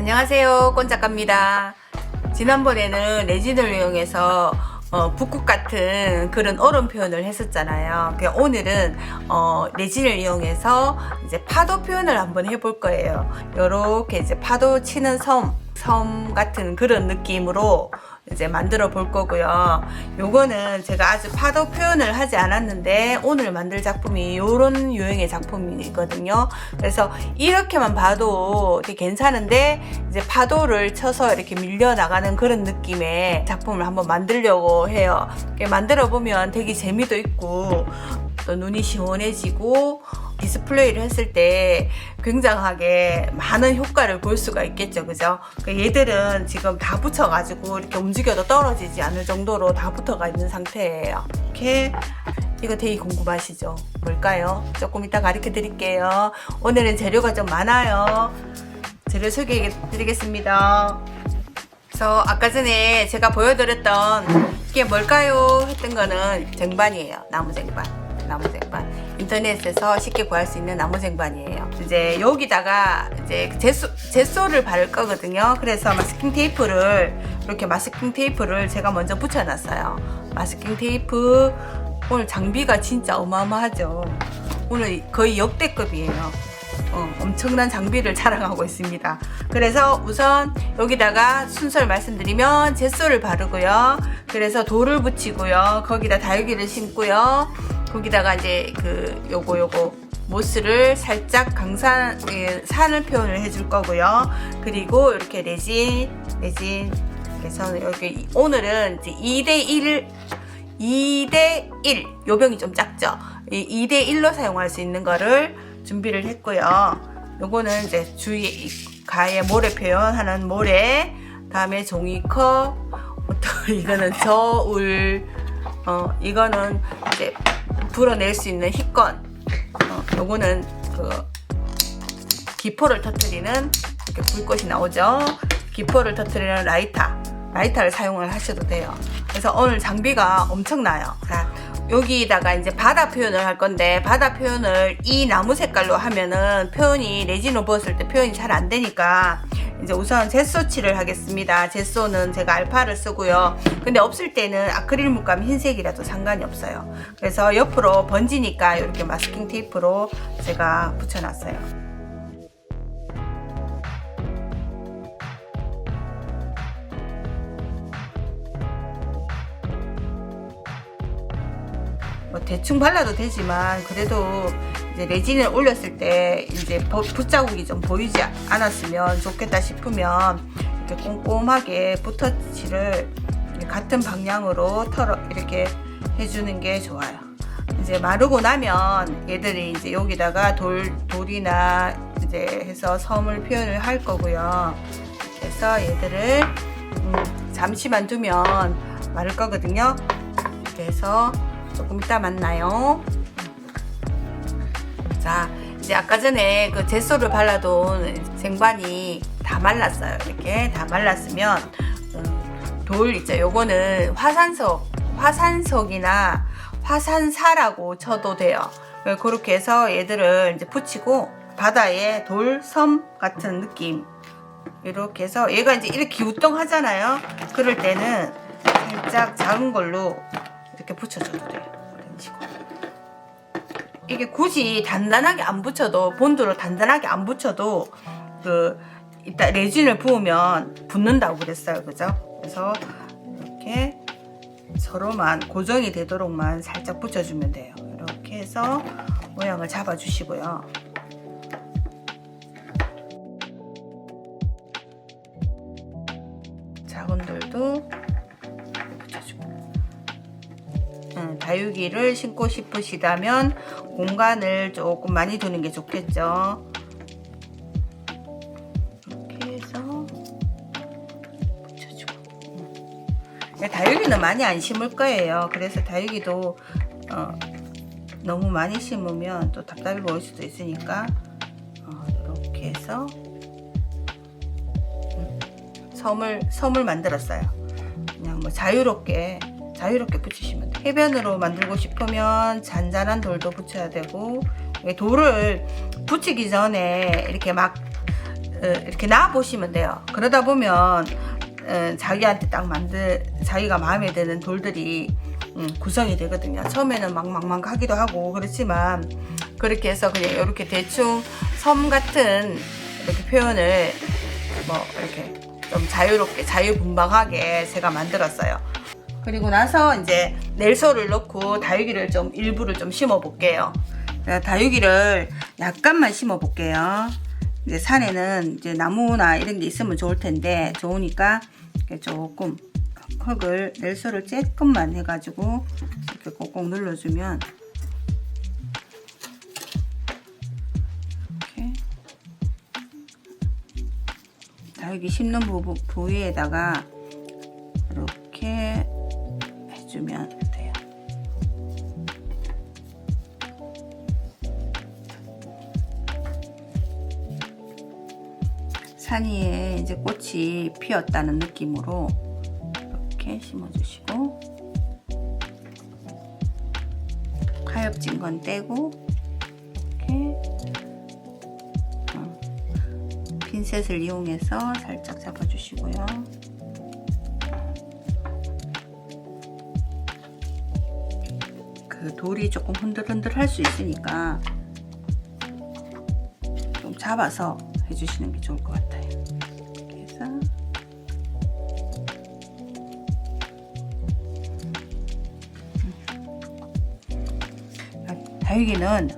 안녕하세요, 꼰작가입니다. 지난번에는 레진을 이용해서 붓국 같은 그런 얼음 표현을 했었잖아요. 오늘은 레진을 이용해서 이제 파도 표현을 한번 해볼 거예요. 요렇게 이제 파도 치는 섬 같은 그런 느낌으로 이제 만들어 볼 거고요. 요거는 제가 아주 파도 표현을 하지 않았는데 오늘 만들 작품이 요런 유형의 작품이거든요. 그래서 이렇게만 봐도 되게 괜찮은데 이제 파도를 쳐서 이렇게 밀려 나가는 그런 느낌의 작품을 한번 만들려고 해요. 만들어 보면 되게 재미도 있고 또 눈이 시원해지고 디스플레이를 했을 때 굉장하게 많은 효과를 볼 수가 있겠죠, 그죠? 얘들은 지금 다 붙여가지고 이렇게 움직여도 떨어지지 않을 정도로 다 붙어가 있는 상태예요. 이렇게 이거 되게 궁금하시죠? 뭘까요? 조금 이따 가르쳐 드릴게요. 오늘은 재료가 좀 많아요. 재료 소개해 드리겠습니다. 그래서 아까 전에 제가 보여드렸던 이게 뭘까요? 했던 거는 쟁반이에요. 나무 쟁반. 인터넷에서 쉽게 구할 수 있는 나무 쟁반이에요. 이제 여기다가 이제 젯소를 바를 거거든요. 그래서 마스킹 테이프를 제가 먼저 붙여놨어요. 마스킹 테이프. 오늘 장비가 진짜 어마어마하죠. 오늘 거의 역대급이에요. 엄청난 장비를 자랑하고 있습니다. 그래서 우선 여기다가 순서를 말씀드리면 젯소를 바르고요. 그래서 돌을 붙이고요. 거기다 다육이를 심고요. 거기다가 이제 요거 모스를 살짝 산을 표현을 해줄 거고요. 그리고 이렇게 레진 그래서 여기 오늘은 이제 2대1 요 병이 좀 작죠. 2대1로 사용할 수 있는 거를 준비를 했고요. 요거는 이제 주위에 가에 모래 표현하는 모래, 다음에 종이컵, 또 이거는 저울, 이거는 이제 불어낼 수 있는 희건, 요거는 기포를 터뜨리는 이렇게 불꽃이 나오죠. 기포를 터뜨리는 라이터를 사용을 하셔도 돼요. 그래서 오늘 장비가 엄청나요. 자, 여기다가 이제 바다 표현을 할 건데, 바다 표현을 이 나무 색깔로 하면은 레진으로 부었을 때 표현이 잘 안 되니까 이제 우선 젯소칠을 하겠습니다. 젯소는 제가 알파를 쓰고요. 근데 없을 때는 아크릴 물감 흰색이라도 상관이 없어요. 그래서 옆으로 번지니까 이렇게 마스킹 테이프로 제가 붙여놨어요. 대충 발라도 되지만 그래도 이제 레진을 올렸을 때 이제 붓자국이 좀 보이지 않았으면 좋겠다 싶으면 이렇게 꼼꼼하게 붓터치를 같은 방향으로 이렇게 해주는 게 좋아요. 이제 마르고 나면 얘들이 이제 여기다가 돌이나 이제 해서 섬을 표현을 할 거고요. 그래서 얘들을 잠시만 두면 마를 거거든요. 그래서 조금 이따 만나요. 자, 이제 아까 전에 젯소를 발라둔 쟁반이 다 말랐어요. 이렇게 다 말랐으면 돌 있죠. 요거는 화산석이나 화산사라고 쳐도 돼요. 그렇게 해서 얘들을 이제 붙이고 바다에 섬 같은 느낌 이렇게 해서 얘가 이제 이렇게 기우뚱하잖아요. 그럴 때는 살짝 작은 걸로 이렇게 붙여줘도 돼요. 이런 식으로. 이게 굳이 단단하게 안 붙여도, 본드로 단단하게 안 붙여도 이따 레진을 부으면 붙는다고 그랬어요. 그죠? 그래서 이렇게 서로만 고정이 되도록만 살짝 붙여주면 돼요. 이렇게 해서 모양을 잡아주시고요. 작은 돌도 다육이를 심고 싶으시다면 공간을 조금 많이 두는 게 좋겠죠. 이렇게 해서 붙여주고. 다육이는 많이 안 심을 거예요. 그래서 다육이도 너무 많이 심으면 또 답답해 보일 수도 있으니까 이렇게 해서 섬을 만들었어요. 그냥 뭐 자유롭게 붙이시면 돼요. 해변으로 만들고 싶으면 잔잔한 돌도 붙여야 되고, 돌을 붙이기 전에 이렇게 막 이렇게 놔 보시면 돼요. 그러다 보면 자기한테 딱 자기가 마음에 드는 돌들이 구성이 되거든요. 처음에는 막 하기도 하고 그렇지만, 그렇게 해서 그냥 이렇게 대충 섬 같은 이렇게 표현을 뭐 이렇게 좀 자유롭게 자유분방하게 제가 만들었어요. 그리고 나서 이제 넬소를 넣고 다육이를 좀 일부를 좀 심어 볼게요. 다육이를 약간만 심어 볼게요. 이제 산에는 이제 나무나 이런 게 있으면 좋을 텐데, 좋으니까 조금 흙을 넬소를 조금만 해가지고 이렇게 꼭꼭 눌러주면, 이렇게 다육이 심는 부위에다가 이렇게 해주면 돼요. 산 위에 이제 꽃이 피었다는 느낌으로 이렇게 심어주시고, 하엽진 건 떼고 이렇게 핀셋을 이용해서 살짝 잡아주시고요. 그 돌이 조금 흔들흔들 할 수 있으니까 좀 잡아서 해주시는 게 좋을 것 같아요. 이렇게 해서 다육이는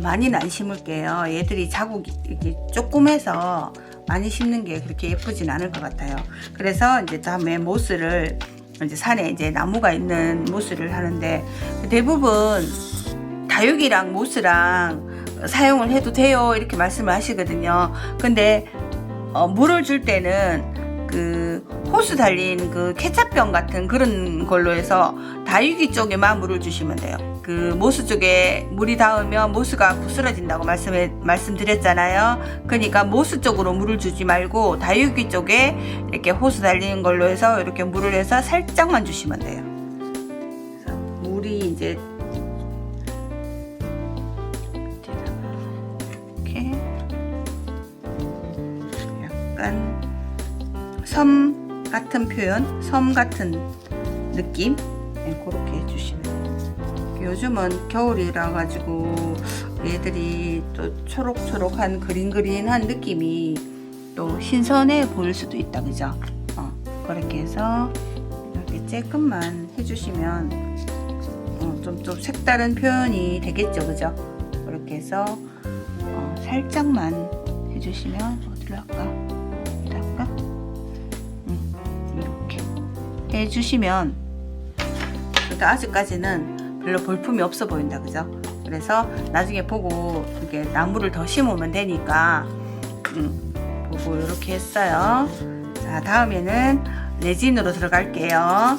많이는 안 심을게요. 얘들이 자국이 이렇게 조금 해서 많이 심는 게 그렇게 예쁘진 않을 것 같아요. 그래서 이제 다음에 모스를, 이제 산에 이제 나무가 있는 모스를 하는데, 대부분 다육이랑 모스랑 사용을 해도 돼요 이렇게 말씀을 하시거든요. 근데 물을 줄 때는 그 호스 달린 그 케찹병 같은 그런 걸로 해서 다육이 쪽에만 물을 주시면 돼요. 그 모스 쪽에 물이 닿으면 모스가 부스러진다고 말씀드렸잖아요. 그러니까 모스 쪽으로 물을 주지 말고 다육이 쪽에 이렇게 호스 달린 걸로 해서 이렇게 물을 해서 살짝만 주시면 돼요. 그래서 물이 이제 이렇게 약간 섬 같은 표현, 섬 같은 느낌, 그렇게 해주시면 돼요. 요즘은 겨울이라 가지고 얘들이 또 초록초록한 그린그린한 느낌이 또 신선해 보일 수도 있다, 그죠? 그렇게 해서 이렇게 조금만 해주시면 좀 색다른 표현이 되겠죠, 그죠? 그렇게 해서 살짝만 해주시면, 어디로 할까? 어디로 할까? 이렇게 해주시면, 그러니까 아직까지는 별로 볼품이 없어 보인다, 그죠? 그래서 나중에 보고 이렇게 나무를 더 심으면 되니까 보고 이렇게 했어요. 자, 다음에는 레진으로 들어갈게요.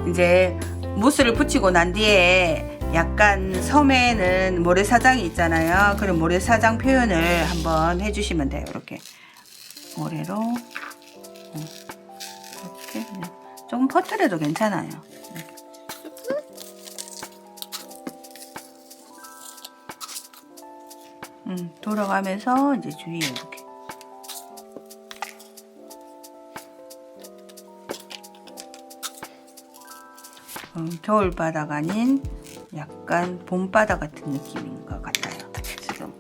이제 모스를 붙이고 난 뒤에 약간 섬에는 모래사장이 있잖아요. 그럼 모래사장 표현을 한번 해주시면 돼요. 이렇게 모래로 이렇게 그냥 조금 퍼뜨려도 괜찮아요. 돌아가면서 이제 주위에 이렇게 겨울바다가 아닌 약간 봄바다 같은 느낌인 것 같아요. 지금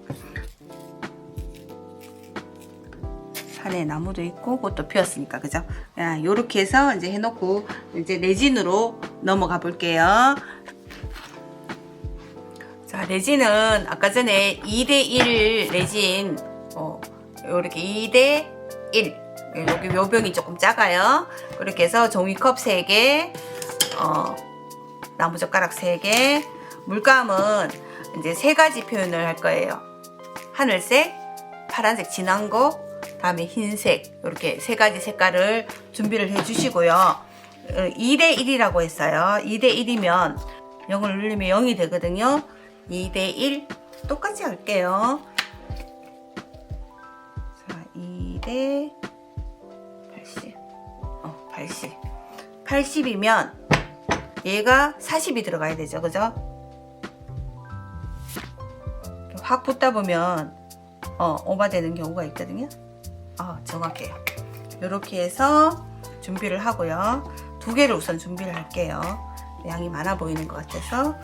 산에 나무도 있고 꽃도 피었으니까, 그죠? 요렇게 해서 이제 해놓고 이제 레진으로 넘어가 볼게요. 자, 레진은 아까 전에 2대1 레진, 요렇게 2대1, 여기 묘병이 조금 작아요. 그렇게 해서 종이컵 3개, 나무젓가락 3개, 물감은 이제 3가지 표현을 할 거예요. 하늘색, 파란색 진한 거, 다음에 흰색, 이렇게 3가지 색깔을 준비를 해 주시고요. 2대1이라고 했어요. 2대1이면 0을 누르면 0이 되거든요. 2대1 똑같이 할게요. 자, 2대 80. 80. 80이면 얘가 40이 들어가야 되죠, 그죠? 확 붙다 보면 오버되는 경우가 있거든요. 정확해요. 이렇게 해서 준비를 하고요. 2개를 우선 준비를 할게요. 양이 많아 보이는 것 같아서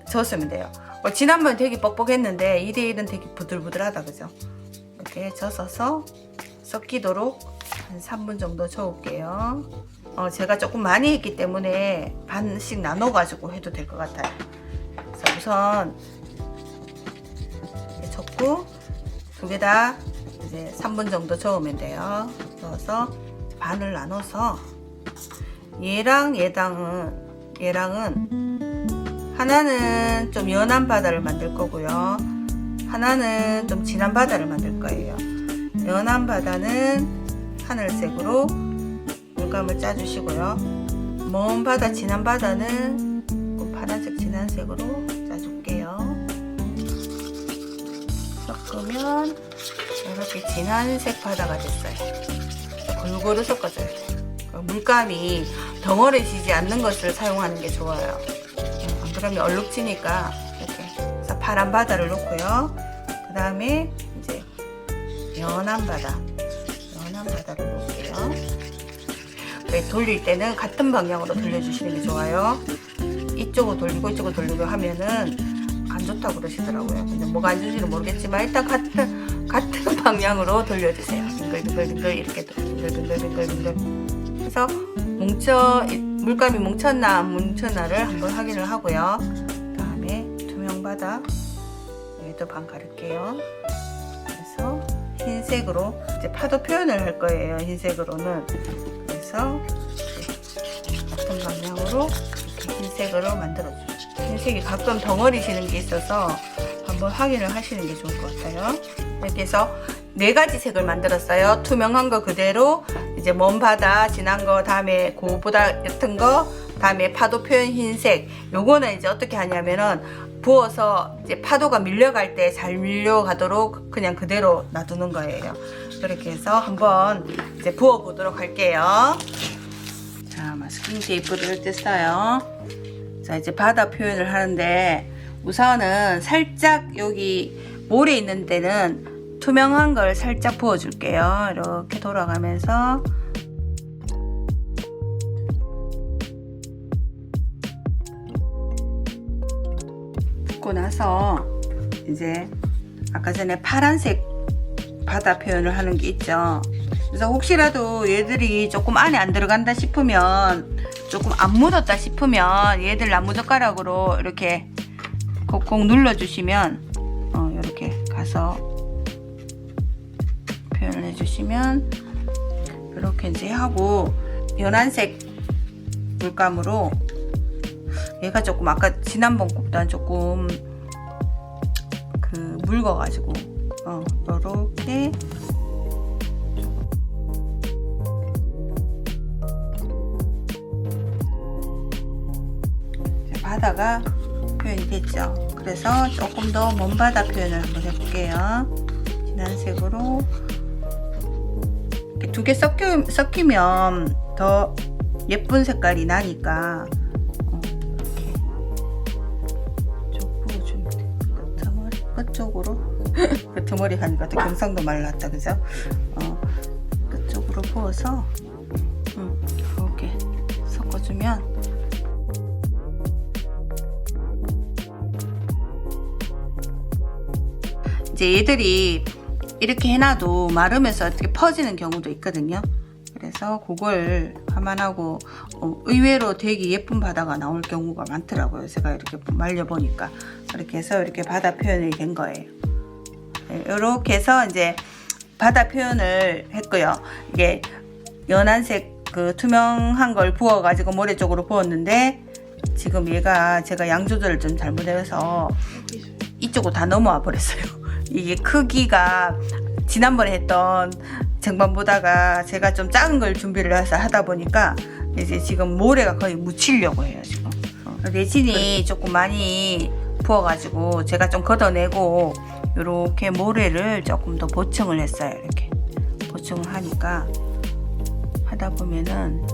저으면 돼요. 지난번 되게 뻑뻑했는데 2대1은 되게 부들부들하다, 그죠? 이렇게 저어서 섞이도록 한 3분 정도 저을게요. 제가 조금 많이 했기 때문에 반씩 나눠가지고 해도 될 것 같아요. 그래서 우선 이렇게 저고 2개 다 이제 3분 정도 저으면 돼요. 저어서 반을 나눠서 얘랑은 하나는 좀 연한 바다를 만들 거고요. 하나는 좀 진한 바다를 만들 거예요. 연한 바다는 하늘색으로 물감을 짜주시고요. 먼 바다, 진한 바다는 파란색, 진한색으로 짜줄게요. 섞으면 이렇게 진한색 바다가 됐어요. 골고루 섞어줘야 돼요. 물감이 덩어리지지 않는 것을 사용하는 게 좋아요. 안 그러면 얼룩지니까 이렇게 그래서 파란 바다를 놓고요. 그 다음에 이제 연한 바다를 놓을게요. 돌릴 때는 같은 방향으로 돌려주시는 게 좋아요. 이쪽으로 돌리고 이쪽으로 돌리고 하면은 안 좋다고 그러시더라고요. 근데 뭐가 안 좋은지는 모르겠지만 일단 같은 방향으로 돌려주세요. 빙글빙글 이렇게 빙글빙글 그래서 물감이 뭉쳤나 안 뭉쳤나를 한번 확인을 하고요. 그 다음에 투명 바다 여기도 반 가릴게요. 그래서 흰색으로 이제 파도 표현을 할 거예요. 흰색으로는 그래서 같은 방향으로 이렇게 흰색으로 만들어줘요. 흰색이 가끔 덩어리지는 게 있어서 한번 확인을 하시는 게 좋을 것 같아요. 이렇게 해서 4가지 색을 만들었어요. 투명한 거 그대로 이제 먼 바다, 진한 거, 다음에 고보다 옅은 거, 다음에 파도 표현 흰색. 요거는 이제 어떻게 하냐면은 부어서 이제 파도가 밀려갈 때 잘 밀려가도록 그냥 그대로 놔두는 거예요. 그렇게 해서 한번 이제 부어 보도록 할게요. 자, 마스킹 테이프를 뗐어요. 자, 이제 바다 표현을 하는데 우선은 살짝 여기 모래 있는 데는 투명한 걸 살짝 부어줄게요. 이렇게 돌아가면서 붓고 나서 이제 아까 전에 파란색 바다 표현을 하는 게 있죠. 그래서 혹시라도 얘들이 조금 안에 안 들어간다 싶으면 조금 안 묻었다 싶으면 얘들 나무젓가락으로 이렇게 콕콕 눌러주시면 이렇게 가서 표현을 해주시면 이렇게 이제 하고 연한색 물감으로 얘가 조금 아까 지난번 것보다 조금 묽어가지고 이렇게 바다가 표현이 됐죠. 그래서 조금 더 먼 바다 표현을 한번 해볼게요. 진한 색으로 2개 섞이면 더 예쁜 색깔이 나니까 이렇게 쭉 부어주면 돼. 끝쪽으로 끝머리 하니까 또 경상도 말 났다, 그죠? 끝쪽으로 부어서 이렇게 섞어주면 이제 얘들이 이렇게 해놔도 마르면서 이렇게 퍼지는 경우도 있거든요. 그래서 그걸 감안하고 의외로 되게 예쁜 바다가 나올 경우가 많더라고요. 제가 이렇게 말려보니까. 그렇게 해서 이렇게 바다 표현이 된 거예요. 이렇게 해서 이제 바다 표현을 했고요. 이게 연한색 투명한 걸 부어가지고 모래 쪽으로 부었는데 지금 얘가 제가 양 조절을 좀 잘못해서 이쪽으로 다 넘어와 버렸어요. 이게 크기가 지난번에 했던 쟁반보다가 제가 좀 작은 걸 준비를 해서 하다 보니까 이제 지금 모래가 거의 묻히려고 해요. 지금 레진이 조금 많이 부어가지고 제가 좀 걷어내고 이렇게 모래를 조금 더 보충을 했어요. 이렇게 보충을 하니까 하다 보면은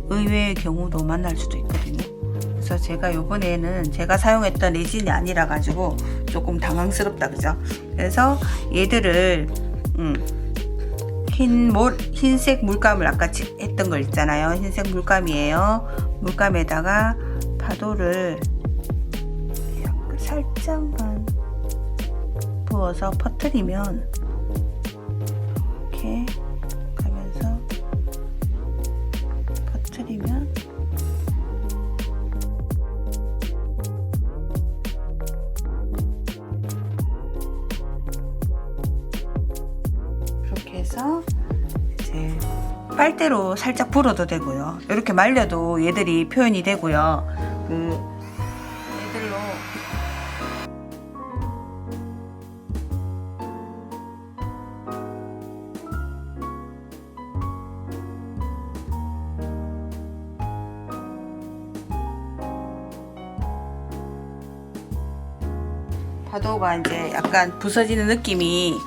의외의 경우도 만날 수도 있거든요. 그래서 제가 요번에는 제가 사용했던 레진이 아니라 가지고 조금 당황스럽다, 그죠? 그래서 얘들을 흰색 물감을 아까 했던 거 있잖아요. 흰색 물감이에요. 물감에다가 파도를 살짝만 부어서 퍼뜨리면 이렇게 가면서 퍼뜨리면 이렇게 해서 이제 빨대로 살짝 불어도 되고요. 이렇게 말려도 얘들이 표현이 되고요. 얘들로 파도가 이제 약간 부서지는 느낌이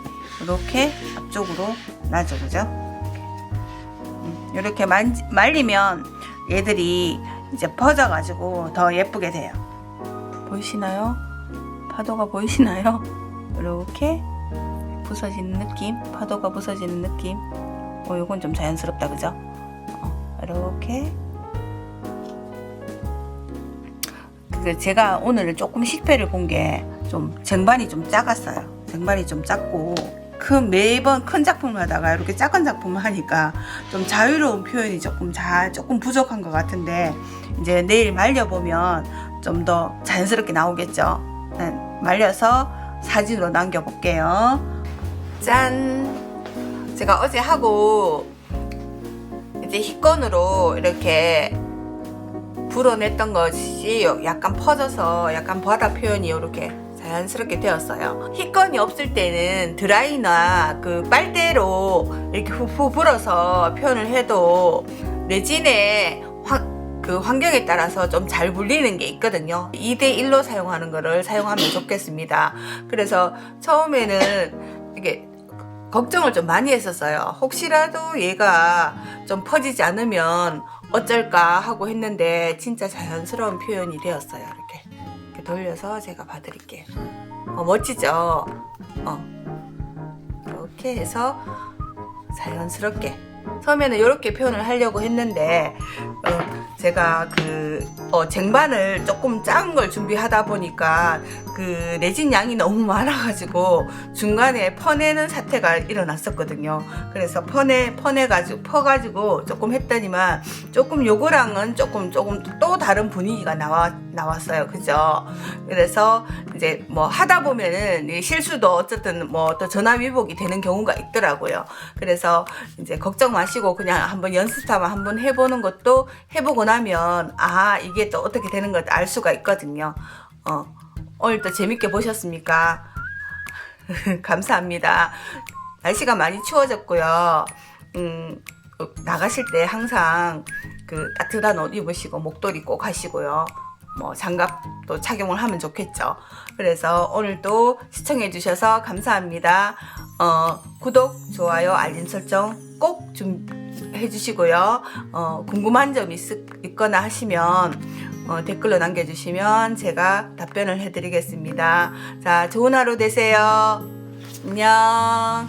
이렇게 앞쪽으로 나죠, 그죠? 이렇게 말리면 얘들이 이제 퍼져가지고 더 예쁘게 돼요. 보이시나요? 파도가 보이시나요? 이렇게 부서지는 느낌, 파도가 부서지는 느낌. 요건 좀 자연스럽다, 그죠? 이렇게. 제가 오늘 조금 식패를 본 게 좀 쟁반이 좀 작았어요. 쟁반이 좀 작고 매번 큰 작품을 하다가 이렇게 작은 작품을 하니까 좀 자유로운 표현이 조금 부족한 것 같은데, 이제 내일 말려보면 좀 더 자연스럽게 나오겠죠. 말려서 사진으로 남겨볼게요. 짠! 제가 어제 하고 이제 흰건으로 이렇게 불어냈던 것이 약간 퍼져서 약간 바다 표현이 이렇게 자연스럽게 되었어요. 흰건이 없을 때는 드라이나 빨대로 이렇게 후후 불어서 표현을 해도 레진의 환경에 따라서 좀 잘 불리는 게 있거든요. 2대1로 사용하는 거를 사용하면 좋겠습니다. 그래서 처음에는 이게 걱정을 좀 많이 했었어요. 혹시라도 얘가 좀 퍼지지 않으면 어쩔까 하고 했는데 진짜 자연스러운 표현이 되었어요. 이렇게 돌려서 제가 봐드릴게요. 멋지죠? 이렇게 해서 자연스럽게 처음에는 이렇게 표현을 하려고 했는데 제가 쟁반을 조금 작은 걸 준비하다 보니까 레진 양이 너무 많아가지고 중간에 퍼내는 사태가 일어났었거든요. 그래서 퍼가지고 조금 했더니만 조금 요거랑은 조금 또 다른 분위기가 나왔어요. 그죠? 그래서 이제 뭐 하다 보면은 실수도 어쨌든 뭐 또 전화위복이 되는 경우가 있더라고요. 그래서 이제 걱정 마시고 그냥 한번 연습삼아 한번 해보는 것도 해보고 나면 이게 또 어떻게 되는 걸 알 수가 있거든요. 오늘도 재밌게 보셨습니까? 감사합니다. 날씨가 많이 추워졌고요. 나가실 때 항상 따뜻한 옷 입으시고 목도리 꼭 하시고요. 뭐 장갑도 착용을 하면 좋겠죠. 그래서 오늘도 시청해 주셔서 감사합니다. 구독, 좋아요, 알림 설정 꼭 해주시고요. 궁금한 점 있거나 하시면 댓글로 남겨주시면 제가 답변을 해드리겠습니다. 자, 좋은 하루 되세요. 안녕.